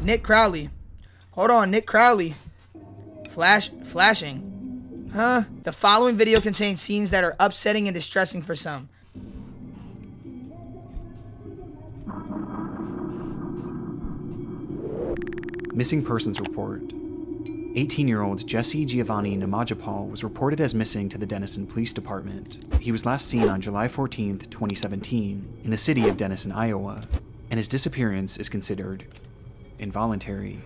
Nick Crowley. Hold on, Nick Crowley. Flashing. Huh? The following video contains scenes that are upsetting and distressing for some. Missing persons report. 18-year-old Jesse Giovanni Nimajapol was reported as missing to the Denison Police Department. He was last seen on July 14, 2017, in the city of Denison, Iowa, and his disappearance is considered involuntary.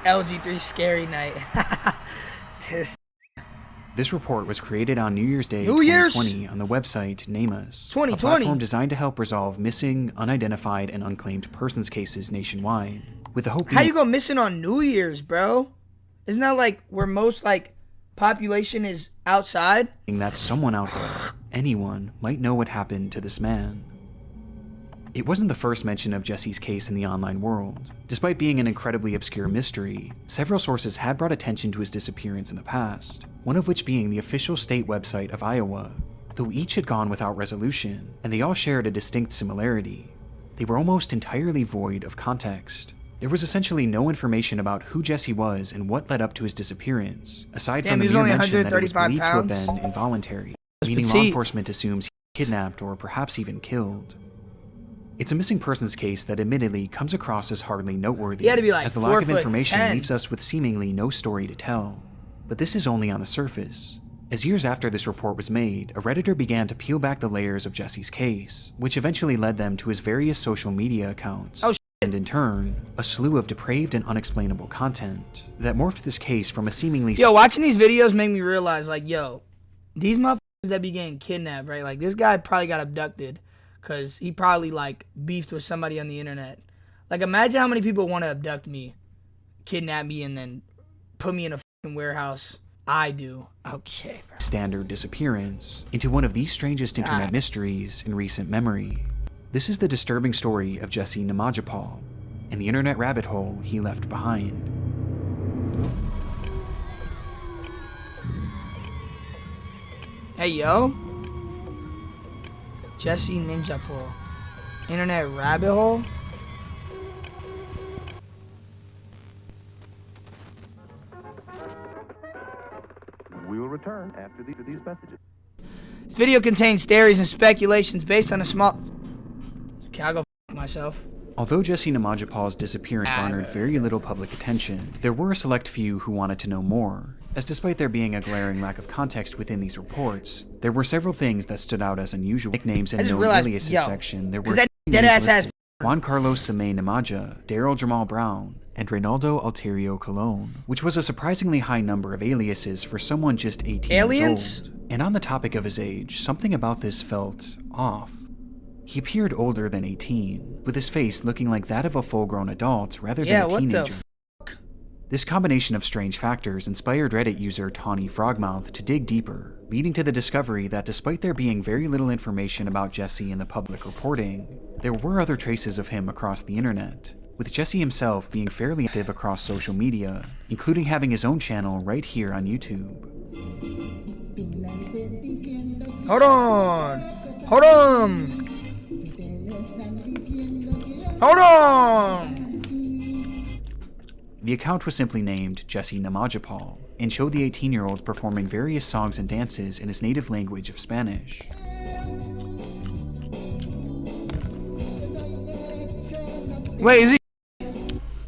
LG3 scary night. This report was created on New Year's Day 2020 on the website NamUs, a platform designed to help resolve missing, unidentified, and unclaimed persons cases nationwide, with the hope. How you go missing on New Year's, bro? Isn't that like where most like population is outside? That someone out there, anyone, might know what happened to this man. It wasn't the first mention of Jesse's case in the online world. Despite being an incredibly obscure mystery, several sources had brought attention to his disappearance in the past, one of which being the official state website of Iowa. Though each had gone without resolution, and they all shared a distinct similarity, they were almost entirely void of context. There was essentially no information about who Jesse was and what led up to his disappearance, aside from the mere mention that it was believed to have been involuntary, meaning law enforcement assumes he was kidnapped or perhaps even killed. It's a missing persons case that admittedly comes across as hardly noteworthy, as the lack of information leaves us with seemingly no story to tell. But this is only on the surface. As years after this report was made, a Redditor began to peel back the layers of Jesse's case, which eventually led them to his various social media accounts, and in turn, a slew of depraved and unexplainable content that morphed this case from a seemingly— Yo, watching these videos made me realize, like, yo, these motherfuckers that be getting kidnapped, right? Like, this guy probably got abducted. Because he probably, like, beefed with somebody on the internet. Like, imagine how many people want to abduct me, kidnap me, and then put me in a fucking warehouse. I do. Okay, bro. Standard disappearance into one of the strangest internet mysteries in recent memory. This is the disturbing story of Jesse Nimajapol and the internet rabbit hole he left behind. Hey, yo. Jesse Nimajapol. Internet rabbit hole? We will return after these messages. This video contains theories and speculations based on a small— Okay, I'll go f myself. Although Jesse Nimajapol's disappearance garnered very little public attention, there were a select few who wanted to know more, as despite there being a glaring lack of context within these reports, there were several things that stood out as unusual. Nicknames and known aliases section, there were Juan Carlos Samay Nimaja, Daryl Jamal Brown, and Reynaldo Alterio Colon, which was a surprisingly high number of aliases for someone just 18 years old. And on the topic of his age, something about this felt off. He appeared older than 18, with his face looking like that of a full-grown adult rather than a teenager. This combination of strange factors inspired Reddit user Tawny Frogmouth to dig deeper, leading to the discovery that despite there being very little information about Jesse in the public reporting, there were other traces of him across the internet, with Jesse himself being fairly active across social media, including having his own channel right here on YouTube. Hold on! Hold on! Hold on! The account was simply named Jesse Nimajapol and showed the 18-year-old performing various songs and dances in his native language of Spanish. Wait, is he?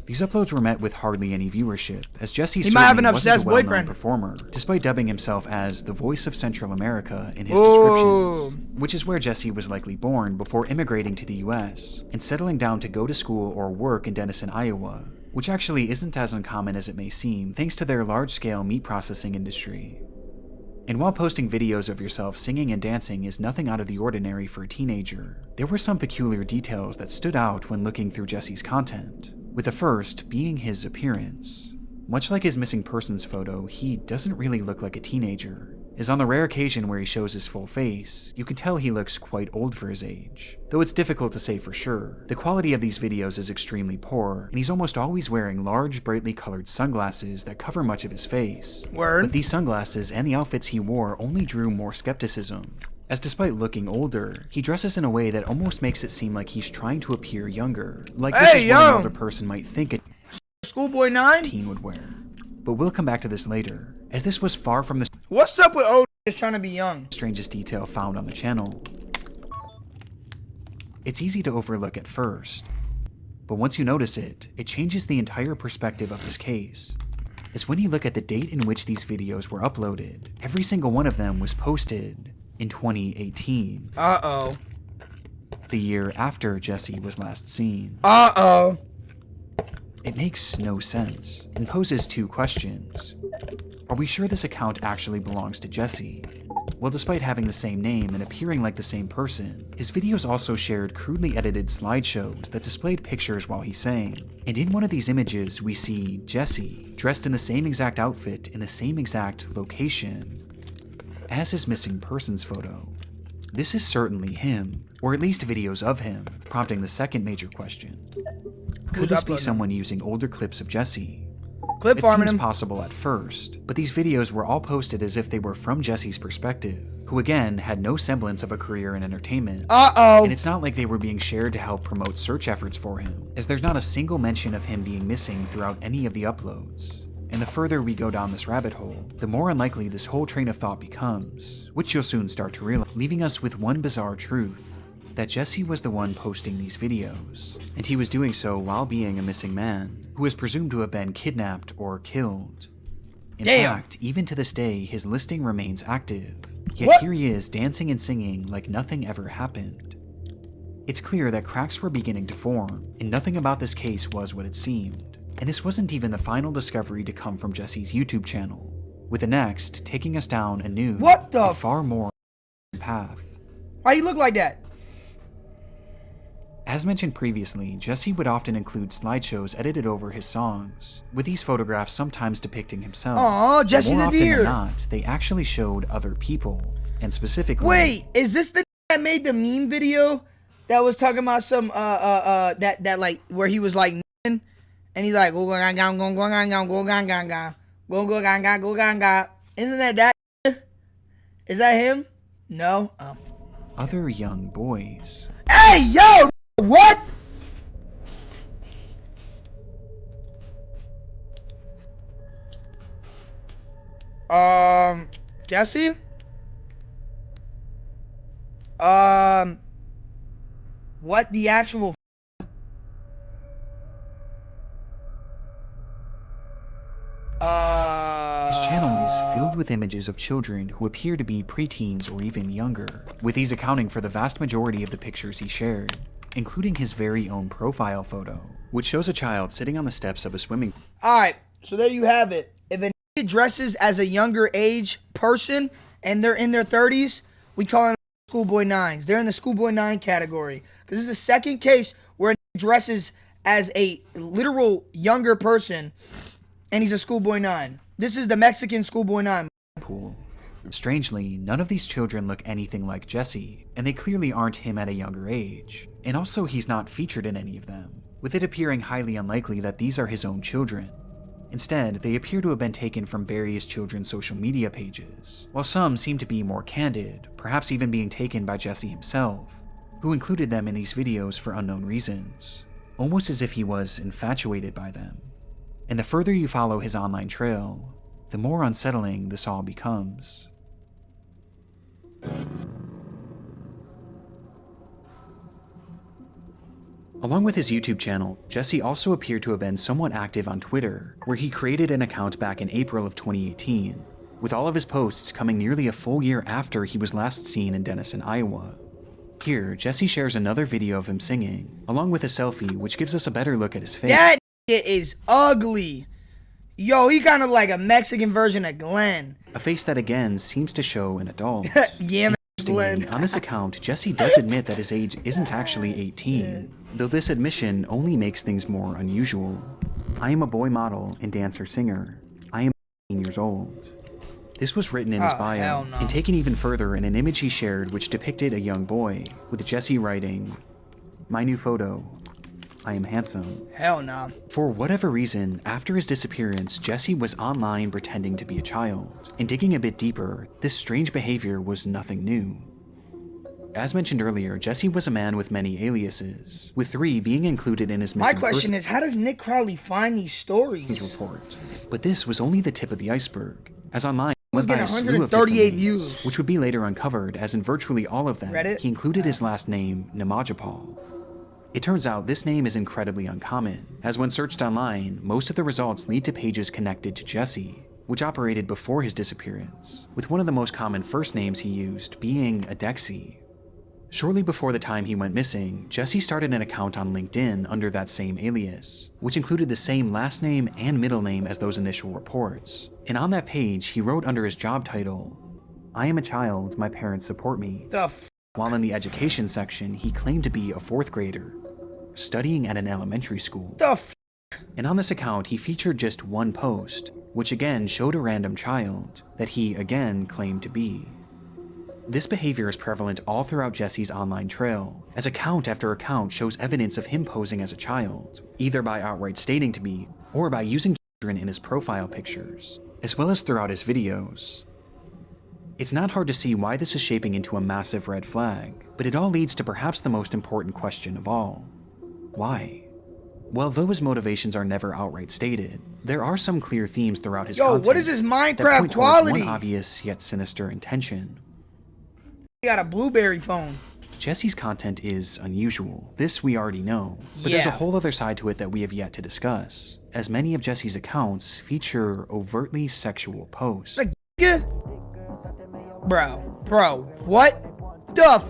These uploads were met with hardly any viewership, as Jesse might have an wasn't obsessed a well-known boyfriend performer, despite dubbing himself as the voice of Central America in his descriptions, which is where Jesse was likely born before immigrating to the US and settling down to go to school or work in Denison, Iowa, which actually isn't as uncommon as it may seem thanks to their large-scale meat processing industry. And while posting videos of yourself singing and dancing is nothing out of the ordinary for a teenager, there were some peculiar details that stood out when looking through Jesse's content, with the first being his appearance. Much like his missing persons photo, he doesn't really look like a teenager, as on the rare occasion where he shows his full face, you can tell he looks quite old for his age. Though it's difficult to say for sure, the quality of these videos is extremely poor, and he's almost always wearing large, brightly colored sunglasses that cover much of his face. Word. But these sunglasses and the outfits he wore only drew more skepticism, as despite looking older, he dresses in a way that almost makes it seem like he's trying to appear younger, like this is what an older person might think a Schoolboy 9 teen would wear. But we'll come back to this later, as this was far from the What's up with old just trying to be young? strangest detail found on the channel. It's easy to overlook at first, but once you notice it, it changes the entire perspective of this case. As when you look at the date in which these videos were uploaded, every single one of them was posted in 2018. Uh-oh. The year after Jesse was last seen. Uh-oh. It makes no sense and poses two questions. Are we sure this account actually belongs to Jesse? Well, despite having the same name and appearing like the same person, his videos also shared crudely edited slideshows that displayed pictures while he sang. And in one of these images, we see Jesse dressed in the same exact outfit in the same exact location as his missing persons photo. This is certainly him, or at least videos of him, prompting the second major question. Could this be someone using older clips of Jesse? Clip It farming seems him. possible at first, but these videos were all posted as if they were from Jesse's perspective, who again had no semblance of a career in entertainment. Uh-oh. And it's not like they were being shared to help promote search efforts for him, as there's not a single mention of him being missing throughout any of the uploads. And the further we go down this rabbit hole, the more unlikely this whole train of thought becomes, which you'll soon start to realize, leaving us with one bizarre truth: that Jesse was the one posting these videos, and he was doing so while being a missing man, who is presumed to have been kidnapped or killed. In fact, even to this day, his listing remains active, yet here he is dancing and singing like nothing ever happened. It's clear that cracks were beginning to form, and nothing about this case was what it seemed. And this wasn't even the final discovery to come from Jesse's YouTube channel, with the next taking us down a new and far more path. Why you look like that? As mentioned previously, Jesse would often include slideshows edited over his songs, with these photographs sometimes depicting himself. Aw, Jesse more the often deer. than not, they actually showed other people, and specifically... Wait, is this the that made the meme video that was talking about some that like where he was like and he's like go go gang gang go gang gang go gang gang go go gang gang go gang gang? Isn't that? Is that him? No. Oh. Other young boys. Hey yo, what? Jesse? What the actual His channel is filled with images of children who appear to be preteens or even younger, with these accounting for the vast majority of the pictures he shared, including his very own profile photo, which shows a child sitting on the steps of a swimming pool. Alright, so there you have it. If a kid dresses as a younger age person and they're in their 30s, we call them schoolboy 9s. They're in the schoolboy 9 category. Because this is the second case where a dresses as a literal younger person and he's a schoolboy 9. This is the Mexican schoolboy 9. Pool. Strangely, none of these children look anything like Jesse, and they clearly aren't him at a younger age. And also, he's not featured in any of them, with it appearing highly unlikely that these are his own children. Instead, they appear to have been taken from various children's social media pages, while some seem to be more candid, perhaps even being taken by Jesse himself, who included them in these videos for unknown reasons, almost as if he was infatuated by them. And the further you follow his online trail, the more unsettling this all becomes. Along with his YouTube channel, Jesse also appeared to have been somewhat active on Twitter, where he created an account back in April of 2018, with all of his posts coming nearly a full year after he was last seen in Denison, Iowa. Here, Jesse shares another video of him singing, along with a selfie which gives us a better look at his face. That is ugly. Yo, he kind of like a Mexican version of Glenn. A face that again seems to show an adult. Yeah, man, Glenn. On this account, Jesse does admit that his age isn't actually 18, though this admission only makes things more unusual. I am a boy model and dancer-singer. I am 18 years old. This was written in his bio, and taken even further in an image he shared which depicted a young boy, with Jesse writing, "My new photo. I am handsome." Hell no. For whatever reason, after his disappearance, Jesse was online pretending to be a child. And digging a bit deeper, this strange behavior was nothing new. As mentioned earlier, Jesse was a man with many aliases, with 3 being included in his My missing question is, how does Nick Crowley find these stories? persons report. But this was only the tip of the iceberg, as online He was went by getting a slew of 138 different names, views. which would be later uncovered, as in virtually all of them, Reddit? he included his last name, Nimajapol. It turns out this name is incredibly uncommon, as when searched online, most of the results lead to pages connected to Jesse, which operated before his disappearance, with one of the most common first names he used being Adexi. Shortly before the time he went missing, Jesse started an account on LinkedIn under that same alias, which included the same last name and middle name as those initial reports. And on that page, he wrote under his job title, "I am a child, my parents support me." While in the education section, he claimed to be a 4th grader, studying at an elementary school. And on this account, he featured just one post, which again showed a random child that he again claimed to be. This behavior is prevalent all throughout Jesse's online trail, as account after account shows evidence of him posing as a child, either by outright stating to be, or by using children in his profile pictures, as well as throughout his videos. It's not hard to see why this is shaping into a massive red flag, but it all leads to perhaps the most important question of all. Why? Well, though his motivations are never outright stated, there are some clear themes throughout his content. What is this that Minecraft point towards quality? one obvious yet sinister intention. He got a BlueBerry phone. Jesse's content is unusual. This we already know, but there's a Yeah. whole other side to it that we have yet to discuss, as many of Jesse's accounts feature overtly sexual posts. Like, yeah. Bro, what the f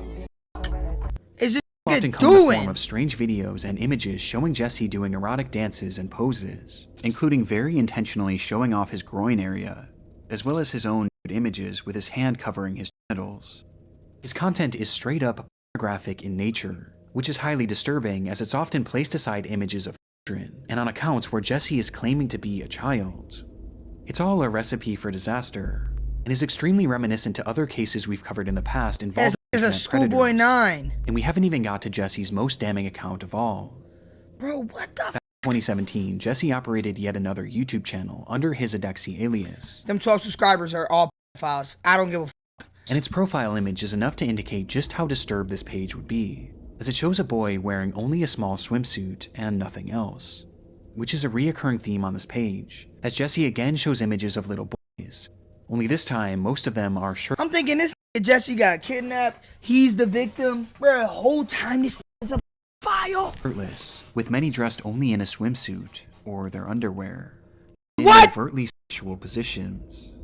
is this Often nigga come in the form doing? of strange videos and images showing Jesse doing erotic dances and poses, including very intentionally showing off his groin area, as well as his own nude images with his hand covering his genitals. His content is straight up pornographic in nature, which is highly disturbing as it's often placed aside images of children, and on accounts where Jesse is claiming to be a child. It's all a recipe for disaster, and is extremely reminiscent to other cases we've covered in the past involving This is a internet Schoolboy predators. 9. And we haven't even got to Jesse's most damning account of all. Bro, what the f? 2017, Jesse operated yet another YouTube channel under his Adexi alias, Them 12 subscribers are all files. I don't give a f. and its profile image is enough to indicate just how disturbed this page would be, as it shows a boy wearing only a small swimsuit and nothing else, which is a reoccurring theme on this page, as Jesse again shows images of little boys, only this time most of them are I'm thinking this nigga Jesse got kidnapped. He's the victim. Bro, the whole time this is a file. shirtless, with many dressed only in a swimsuit or their underwear, in What? overtly sexual positions.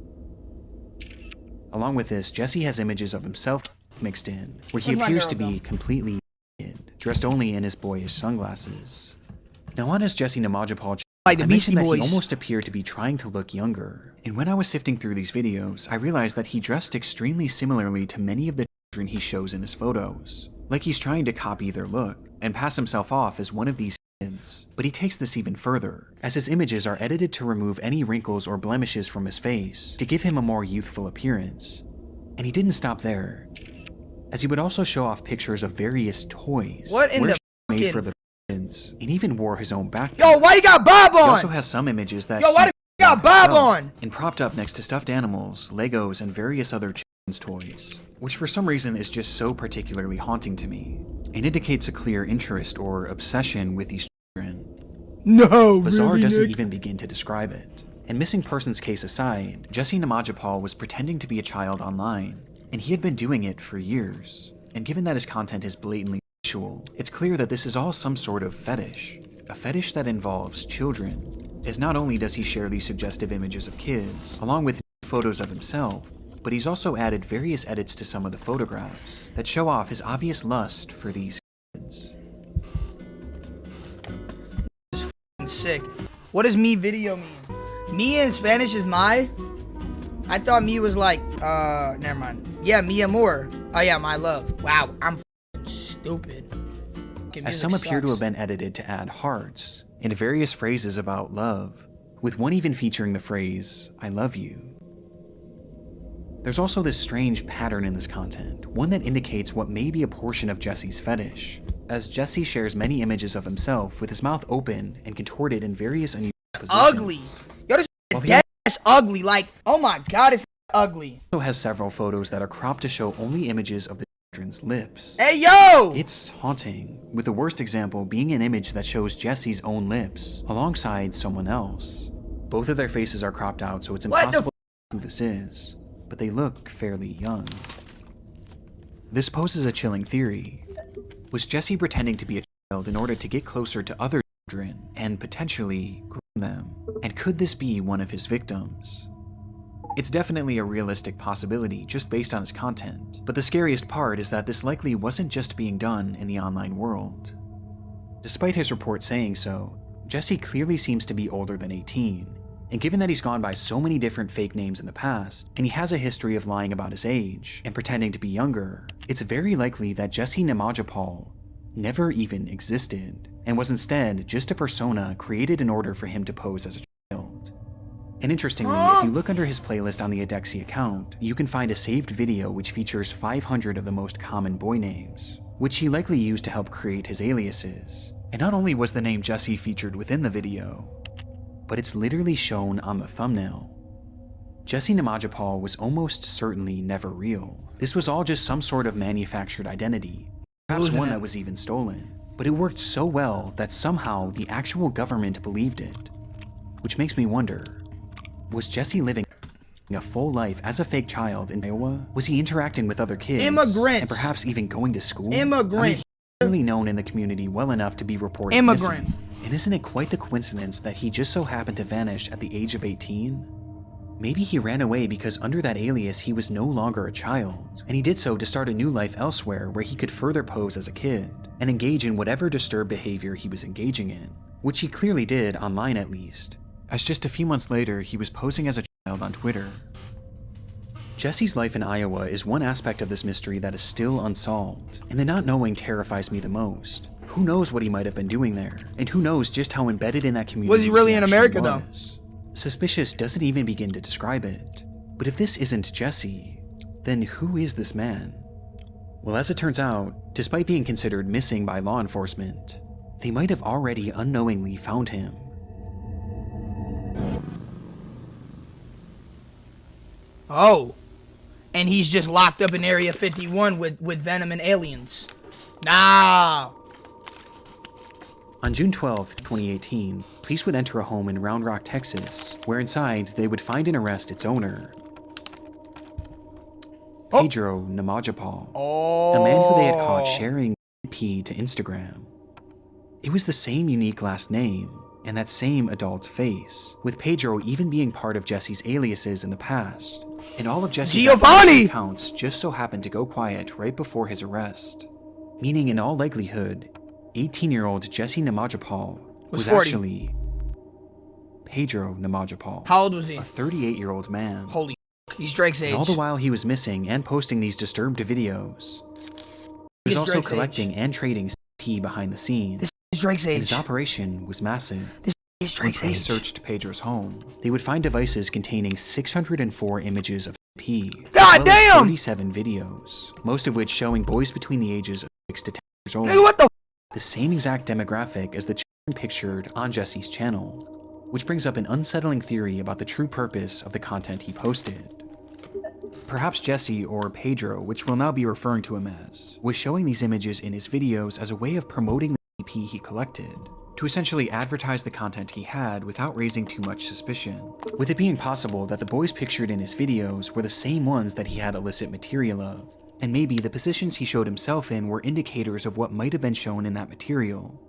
Along with this, Jesse has images of himself mixed in, where he Where's my appears girl to be go? completely naked, dressed only in his boyish sunglasses. Now on his Jesse Nimajapol channel, Like the I Beastie mentioned that Boys. he almost appeared to be trying to look younger, and when I was sifting through these videos, I realized that he dressed extremely similarly to many of the children he shows in his photos, like he's trying to copy their look, and pass himself off as one of these kids. But he takes this even further, as his images are edited to remove any wrinkles or blemishes from his face, to give him a more youthful appearance. And he didn't stop there, as he would also show off pictures of various toys, What in where the made fucking- for the kids, and even wore his own backpack. Yo, why you got Bob He also on? has some images that Yo, why he the f got Bob himself, on? and propped up next to stuffed animals, Legos, and various other children's toys, which for some reason is just so particularly haunting to me, and indicates a clear interest or obsession with these children. No, Bizarre really, doesn't Nick? even begin to describe it. And missing persons case aside, Jesse Nimajapol was pretending to be a child online, and he had been doing it for years. And given that his content is blatantly sexual, it's clear that this is all some sort of fetish. A fetish that involves children, as not only does he share these suggestive images of kids, along with photos of himself, but he's also added various edits to some of the photographs that show off his obvious lust for these kids. Sick. What does me video mean? Me in Spanish is my. I thought me was like, never mind. Yeah, mi amor. Oh yeah, my love. Wow, I'm f***ing stupid. Okay, As music some appear to sucks. have been edited to add hearts and various phrases about love, with one even featuring the phrase, "I love you." There's also this strange pattern in this content, one that indicates what may be a portion of Jesse's fetish, as Jesse shares many images of himself with his mouth open and contorted in various unusual positions. Ugly. Yo, this Well, he dead ass ugly. Like, oh my god, it's ugly. Also has several photos that are cropped to show only images of the children's lips. Hey, yo! It's haunting, with the worst example being an image that shows Jesse's own lips alongside someone else. Both of their faces are cropped out, so it's impossible to know who this is, but they look fairly young. This poses a chilling theory. Was Jesse pretending to be a child in order to get closer to other children and potentially groom them? And could this be one of his victims? It's definitely a realistic possibility just based on his content, but the scariest part is that this likely wasn't just being done in the online world. Despite his report saying so, Jesse clearly seems to be older than 18, and given that he's gone by so many different fake names in the past, and he has a history of lying about his age and pretending to be younger, it's very likely that Jesse Nimajapol never even existed, and was instead just a persona created in order for him to pose as a child. And interestingly, if you look under his playlist on the Adexi account, you can find a saved video which features 500 of the most common boy names, which he likely used to help create his aliases. And not only was the name Jesse featured within the video, but it's literally shown on the thumbnail. Jesse Nimajapol was almost certainly never real. This was all just some sort of manufactured identity, perhaps one that was even stolen. But it worked so well that somehow the actual government believed it. Which makes me wonder, was Jesse living a full life as a fake child in Iowa? Was he interacting with other kids? Immigrants! And perhaps even going to school? Immigrant! He's clearly known in the community well enough to be reported Immigrant! missing. And isn't it quite the coincidence that he just so happened to vanish at the age of 18? Maybe he ran away because under that alias he was no longer a child, and he did so to start a new life elsewhere where he could further pose as a kid, and engage in whatever disturbed behavior he was engaging in, which he clearly did online at least, as just a few months later he was posing as a child on Twitter. Jesse's life in Iowa is one aspect of this mystery that is still unsolved, and the not knowing terrifies me the most. Who knows what he might have been doing there, and who knows just how embedded in that community Was he really in actually America, though? was. Suspicious doesn't even begin to describe it. But if this isn't Jesse, then who is this man? Well, as it turns out, despite being considered missing by law enforcement, they might have already unknowingly found him. Oh. And he's just locked up in Area 51 with Venom and aliens. Nah. On June 12, 2018, police would enter a home in Round Rock, Texas, where inside they would find and arrest its owner, Pedro Nimajapol, a man who they had caught sharing P to Instagram. It was the same unique last name and that same adult face, with Pedro even being part of Jesse's aliases in the past, and all of Jesse's accounts just so happened to go quiet right before his arrest, meaning in all likelihood, 18-year-old Jesse Nimajapol was actually Pedro Nimajapol. How old was he? A 38-year-old man. Holy f***, he's Drake's age. And all the while he was missing and posting these disturbed videos, he was also Drake's collecting age. and trading CP behind the scenes. This is Drake's age. And his operation was massive. This is When Drake's police age. searched Pedro's home, they would find devices containing 604 images of CP, God as well as damn! 37 videos, most of which showing boys between the ages of 6 to 10 years old. Nigga, what the f***? The same exact demographic as the children pictured on Jesse's channel, which brings up an unsettling theory about the true purpose of the content he posted. Perhaps Jesse, or Pedro, which we'll now be referring to him as, was showing these images in his videos as a way of promoting the CP he collected, to essentially advertise the content he had without raising too much suspicion, with it being possible that the boys pictured in his videos were the same ones that he had illicit material of, and maybe the positions he showed himself in were indicators of what might have been shown in that material.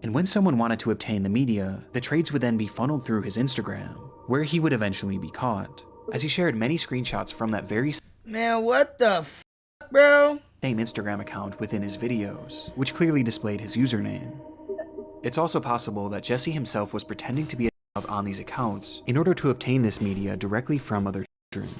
And when someone wanted to obtain the media, the trades would then be funneled through his Instagram, where he would eventually be caught, as he shared many screenshots from that very Man, what the f***, bro? same Instagram account within his videos, which clearly displayed his username. It's also possible that Jesse himself was pretending to be a child on these accounts in order to obtain this media directly from other children.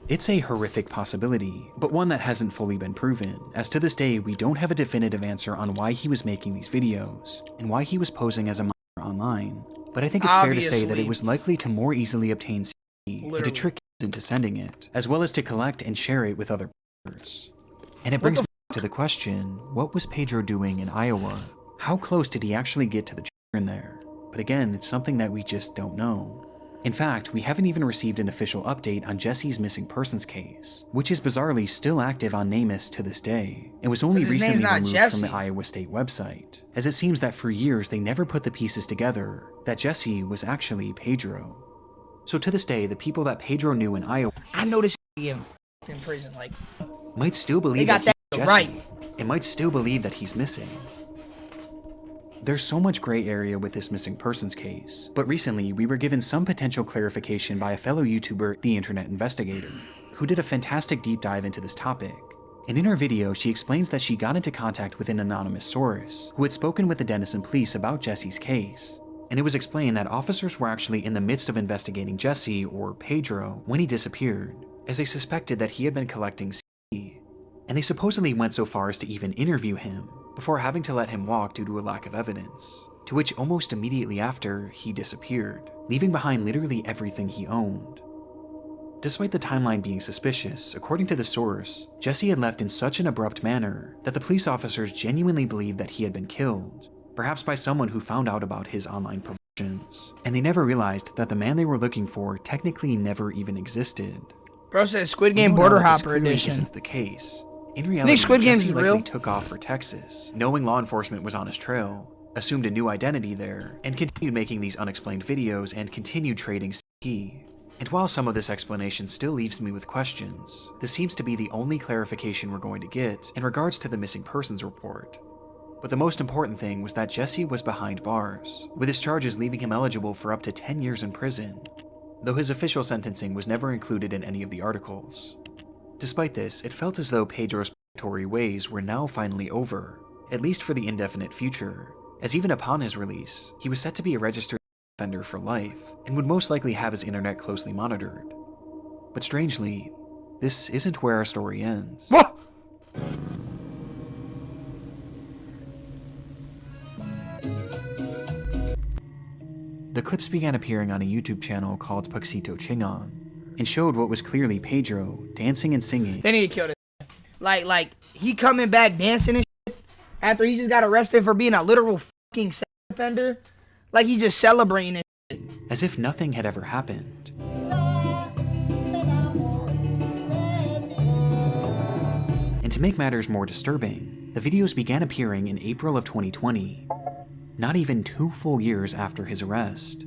It's a horrific possibility, but one that hasn't fully been proven, as to this day we don't have a definitive answer on why he was making these videos, and why he was posing as a minor online. But I think it's fair to say that it was likely to more easily obtain CP and to trick kids into sending it, as well as to collect and share it with other players. And it brings me to the question, what was Pedro doing in Iowa? How close did he actually get to the children there? But again, it's something that we just don't know. In fact, we haven't even received an official update on Jesse's missing persons case, which is bizarrely still active on NamUs to this day, and was only recently removed from the Iowa State website, as it seems that for years they never put the pieces together that Jesse was actually Pedro. So to this day, the people that Pedro knew in Iowa, I know this in prison, like, might still believe got that he's that Jesse, right. and might still believe that he's missing. There's so much gray area with this missing persons case, but recently we were given some potential clarification by a fellow YouTuber, The Internet Investigator, who did a fantastic deep dive into this topic. And in her video, she explains that she got into contact with an anonymous source who had spoken with the Denison police about Jesse's case. And it was explained that officers were actually in the midst of investigating Jesse, or Pedro, when he disappeared, as they suspected that he had been collecting CD. And they supposedly went so far as to even interview him, before having to let him walk due to a lack of evidence, to which almost immediately after, he disappeared, leaving behind literally everything he owned. Despite the timeline being suspicious, according to the source, Jesse had left in such an abrupt manner that the police officers genuinely believed that he had been killed, perhaps by someone who found out about his online perversions, and they never realized that the man they were looking for technically never even existed. Bro says Squid Game Border Hopper Edition edition. isn't the case. In reality, Squid Game's Jesse real? likely took off for Texas, knowing law enforcement was on his trail, assumed a new identity there, and continued making these unexplained videos and continued trading CD. And while some of this explanation still leaves me with questions, this seems to be the only clarification we're going to get in regards to the missing persons report. But the most important thing was that Jesse was behind bars, with his charges leaving him eligible for up to 10 years in prison, though his official sentencing was never included in any of the articles. Despite this, it felt as though Pedro's purgatory ways were now finally over, at least for the indefinite future, as even upon his release, he was set to be a registered offender for life, and would most likely have his internet closely monitored. But strangely, this isn't where our story ends. What? The clips began appearing on a YouTube channel called Puxito Chingon, and showed what was clearly Pedro dancing and singing. They need to kill this. Like he coming back dancing and shit after he just got arrested for being a literal fucking sex offender. Like he just celebrating it. As if nothing had ever happened. And to make matters more disturbing, the videos began appearing in April of 2020, not even 2 full years after his arrest.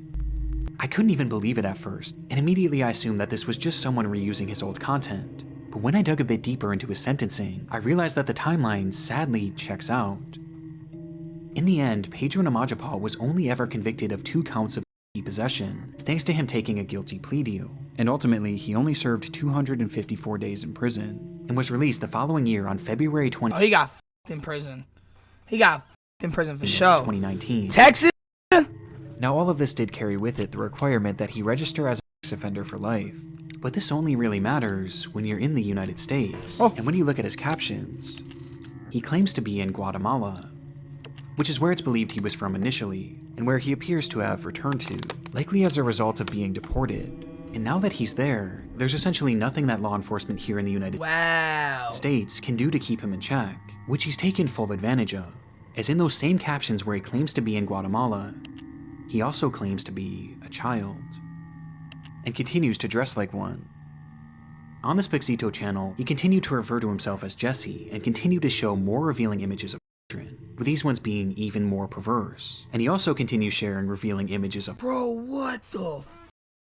I couldn't even believe it at first, and immediately I assumed that this was just someone reusing his old content. But when I dug a bit deeper into his sentencing, I realized that the timeline sadly checks out. In the end, Pedro Nimajapol was only ever convicted of 2 counts of possession, thanks to him taking a guilty plea deal, and ultimately he only served 254 days in prison, and was released the following year on February 20. Oh, he got in prison. He got in prison for sure. 2019. Texas? Now all of this did carry with it the requirement that he register as a sex offender for life. But this only really matters when you're in the United States. Oh. And when you look at his captions, he claims to be in Guatemala, which is where it's believed he was from initially, and where he appears to have returned to, likely as a result of being deported. And now that he's there, there's essentially nothing that law enforcement here in the United States can do to keep him in check, which he's taken full advantage of. As in those same captions where he claims to be in Guatemala, he also claims to be a child, and continues to dress like one. On this Puxito channel, he continued to refer to himself as Jesse, and continued to show more revealing images of children, with these ones being even more perverse. And he also continues sharing revealing images of Bro, what the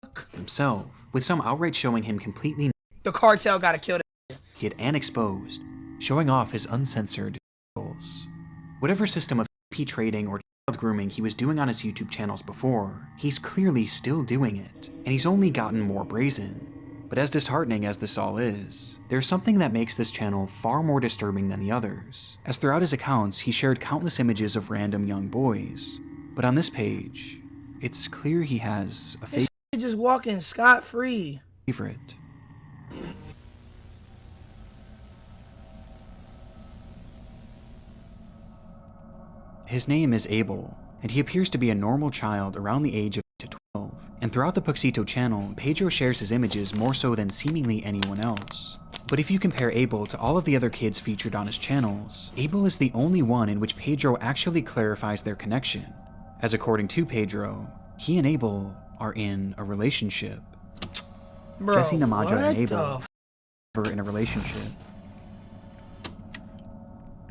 fuck? himself, with some outright showing him completely The cartel gotta kill that. naked and exposed, showing off his uncensored genitals. Whatever system of trading or child grooming he was doing on his YouTube channels before, he's clearly still doing it, and he's only gotten more brazen. But as disheartening as this all is, there's something that makes this channel far more disturbing than the others, as throughout his accounts he shared countless images of random young boys. But on this page, it's clear he has a This just walking scot-free. favorite. His name is Abel, and he appears to be a normal child around the age of 8 to 12. And throughout the Puxito channel, Pedro shares his images more so than seemingly anyone else. But if you compare Abel to all of the other kids featured on his channels, Abel is the only one in which Pedro actually clarifies their connection, as according to Pedro, he and Abel are in a relationship. Bro, Jesse, Namaja, what and the Abel are in a relationship.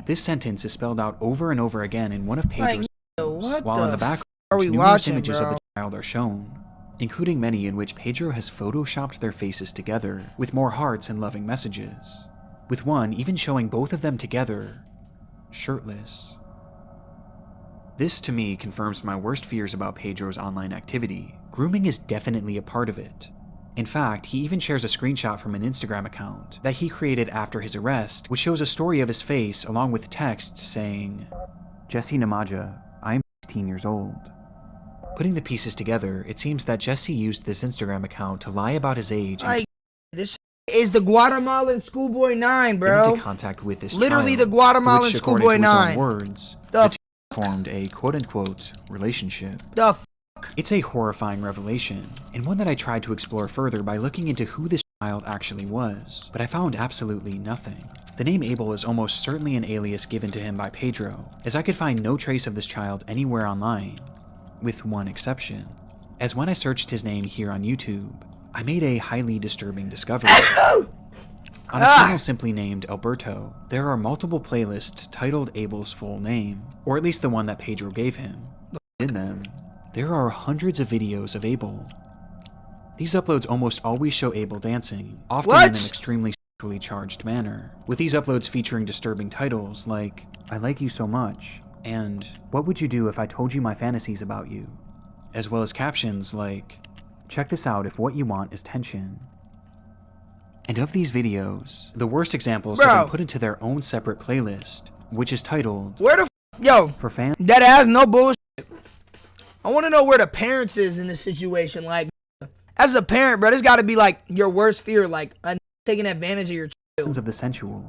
This sentence is spelled out over and over again in one of Pedro's what while in the background, are we numerous watching, images of bro? the child are shown, including many in which Pedro has photoshopped their faces together with more hearts and loving messages, with one even showing both of them together, shirtless. This, to me, confirms my worst fears about Pedro's online activity. Grooming is definitely a part of it. In fact, he even shares a screenshot from an Instagram account that he created after his arrest, which shows a story of his face along with text saying, "Jesse Namaja, I'm 16 years old." Putting the pieces together, it seems that Jesse used this Instagram account to lie about his age and Like, this is the Guatemalan Schoolboy 9, get bro. into contact with this Literally child, the Guatemalan which, Schoolboy according to his 9. own words, The the two formed a quote-unquote relationship. The It's a horrifying revelation, and one that I tried to explore further by looking into who this child actually was, but I found absolutely nothing. The name Abel is almost certainly an alias given to him by Pedro, as I could find no trace of this child anywhere online, with one exception, as when I searched his name here on YouTube, I made a highly disturbing discovery. On a channel simply named Alberto, there are multiple playlists titled Abel's full name, or at least the one that Pedro gave him. In them, there are hundreds of videos of Abel. These uploads almost always show Abel dancing, often in an extremely sexually charged manner, with these uploads featuring disturbing titles like, "I like you so much," and "What would you do if I told you my fantasies about you?" As well as captions like, "Check this out if what you want is tension." And of these videos, the worst examples have been put into their own separate playlist, which is titled, Where the yo, "For Fans." that ass, no bullshit. I want to know where the parents is in this situation. Like, as a parent, bro, this got to be like your worst fear, like taking advantage of your child. Of the sensual.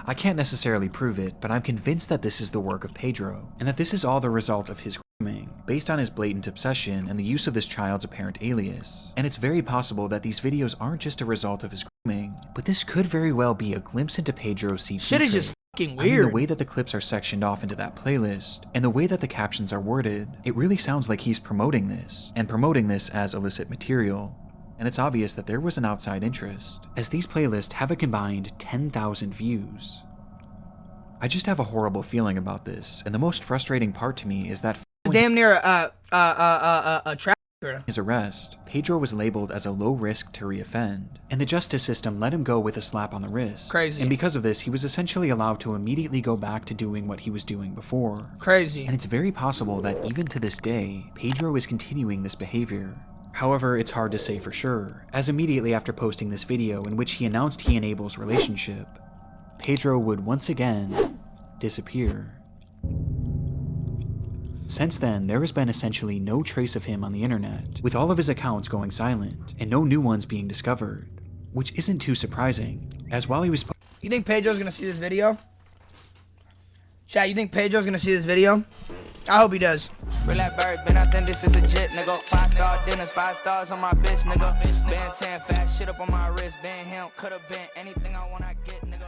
I can't necessarily prove it, but I'm convinced that this is the work of Pedro, and that this is all the result of his grooming, based on his blatant obsession and the use of this child's apparent alias. And it's very possible that these videos aren't just a result of his grooming, but this could very well be a glimpse into Pedro's secret. Shit is just fucking I mean, weird. the way that the clips are sectioned off into that playlist, and the way that the captions are worded, it really sounds like he's promoting this, and promoting this as illicit material. And it's obvious that there was an outside interest, as these playlists have a combined 10,000 views. I just have a horrible feeling about this, and the most frustrating part to me is that damn near a trafficker. his arrest, Pedro was labeled as a low risk to reoffend, and the justice system let him go with a slap on the wrist. Crazy. And because of this, he was essentially allowed to immediately go back to doing what he was doing before. Crazy. And it's very possible that even to this day, Pedro is continuing this behavior. However, it's hard to say for sure, as immediately after posting this video in which he announced he and Abel's relationship, Pedro would once again disappear. Since then, there has been essentially no trace of him on the internet, with all of his accounts going silent, and no new ones being discovered, which isn't too surprising, as while he was You think Pedro's gonna see this video? Chat, you think Pedro's gonna see this video? I hope he does. Real like bird, man, I think this is legit, nigga. 5-star dinners, 5 stars on my bitch, nigga. Band 10, fat shit up on my wrist. Band him, could've been anything I want, I get, nigga.